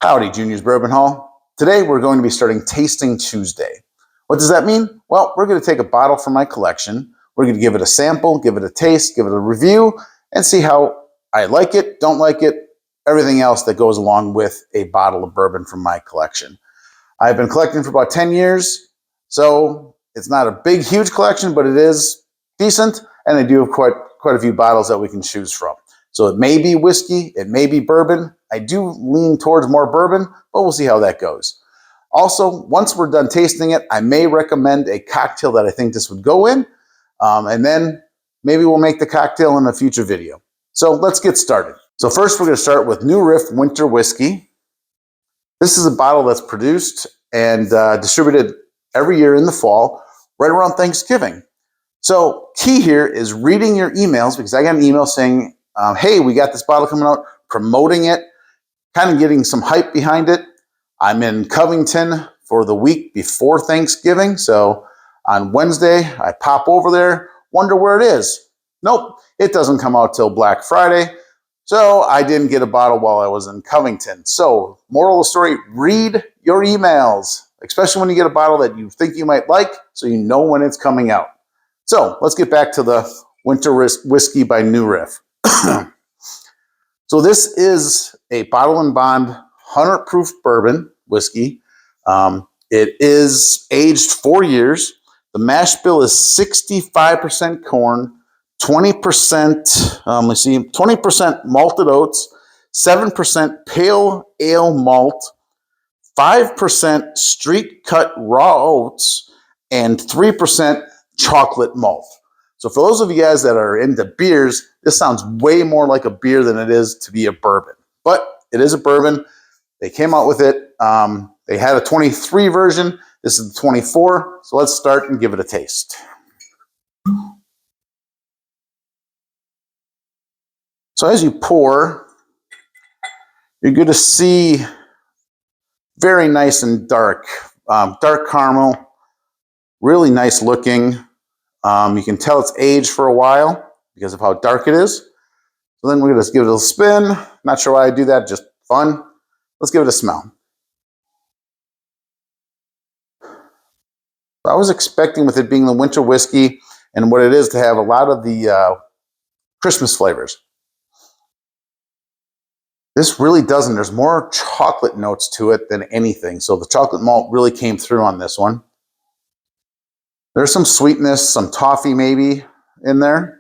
Howdy, Junior's Bourbon Hall. Today we're going to be starting Tasting Tuesday. What does that mean? Well, we're going to take a bottle from my collection. We're going to give it a sample, give it a taste, give it a review, and see how I like it, don't like it, everything else that goes along with a bottle of bourbon from my collection. I've been collecting for about 10 years, so it's not a big, huge collection, but it is decent, and I do have quite a few bottles that we can choose from. So it may be whiskey, it may be bourbon. I do lean towards more bourbon, but we'll see how that goes. Also, once we're done tasting it, I may recommend a cocktail that I think this would go in, and then maybe we'll make the cocktail in a future video. So let's get started. So first we're going to start with New Riff Winter Whiskey. This is a bottle that's produced and distributed every year in the fall, right around Thanksgiving. So key here is reading your emails, because I got an email saying, hey, we got this bottle coming out, promoting it, kind of getting some hype behind it. I'm in Covington for the week before Thanksgiving. So on Wednesday, I pop over there, wonder where it is. Nope, it doesn't come out till Black Friday. So I didn't get a bottle while I was in Covington. So moral of the story, read your emails, especially when you get a bottle that you think you might like, so you know when it's coming out. So let's get back to the Winter Whiskey by New Riff. So this is a bottle and bond 100 proof bourbon whiskey. It is aged 4 years. The mash bill is 65% corn, 20%, 20% malted oats, 7% pale ale malt, 5% street cut raw oats, and 3% chocolate malt. So for those of you guys that are into beers, this sounds way more like a beer than it is to be a bourbon. But it is a bourbon. They came out with it. They had a 23 version. This is the 24. So let's start and give it a taste. So as you pour, you're going to see very nice and dark. Dark caramel, really nice looking. You can tell it's aged for a while because of how dark it is. So then we're going to give it a little spin. Not sure why I do that, just fun. Let's give it a smell. I was expecting, with it being the winter whiskey and what it is, to have a lot of the Christmas flavors. This really doesn't. There's more chocolate notes to it than anything. So the chocolate malt really came through on this one. There's some sweetness, some toffee maybe in there.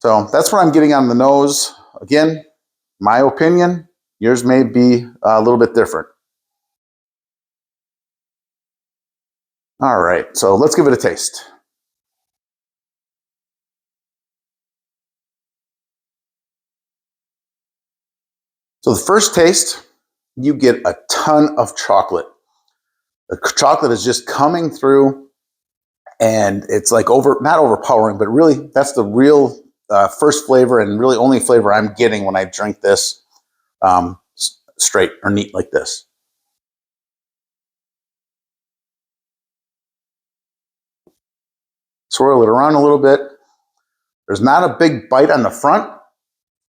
So that's what I'm getting on the nose. Again, my opinion. Yours may be a little bit different. All right, so let's give it a taste. So the first taste, you get a ton of chocolate. The chocolate is just coming through, and it's like not overpowering, but really that's the real first flavor, and really only flavor I'm getting when I drink this straight or neat like this. Swirl it around a little bit. There's not a big bite on the front.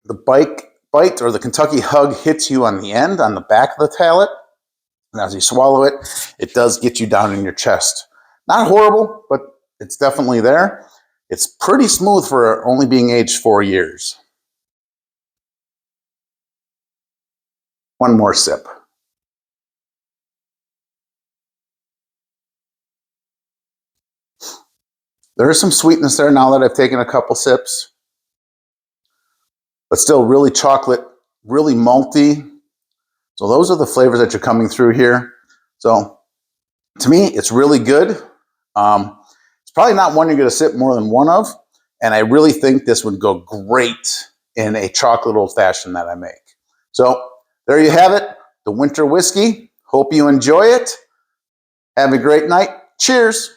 The bite or the Kentucky hug hits you on the end, on the back of the palate. And as you swallow it, it does get you down in your chest. Not horrible, but it's definitely there. It's pretty smooth for only being aged 4 years. One more sip. There is some sweetness there now that I've taken a couple sips. But still really chocolate, really malty. So those are the flavors that are coming through here. So to me, it's really good. It's probably not one you're going to sip more than one of. And I really think this would go great in a chocolate old fashioned that I make. So there you have it, the winter whiskey. Hope you enjoy it. Have a great night. Cheers.